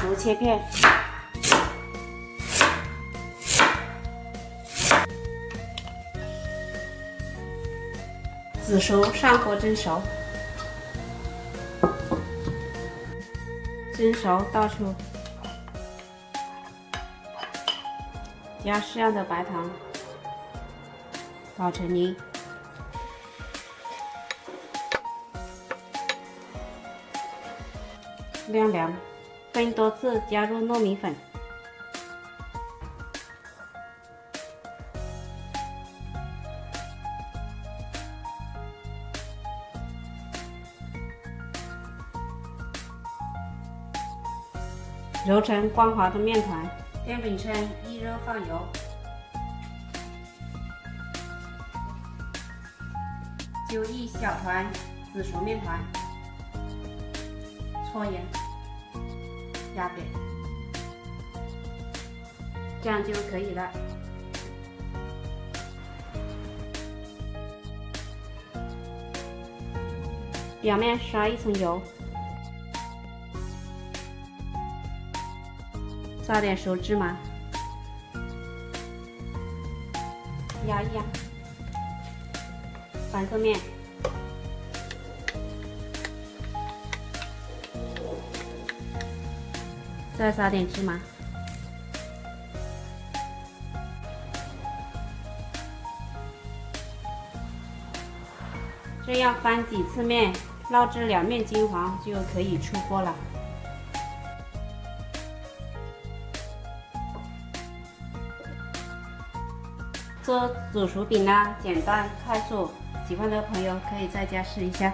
熟切片，紫薯上锅蒸熟，蒸熟倒出，加适量的白糖，捣成泥，晾凉，分多次加入糯米粉。揉成光滑的面团，电饼铛一热放油，揪一小团紫薯面团，搓盐，压扁，这样就可以了。表面刷一层油。撒点熟芝麻，压一压，翻个面，再撒点芝麻，这样翻几次面，烙至两面金黄就可以出锅了。做紫薯饼呢，简单快速，喜欢的朋友可以在家试一下。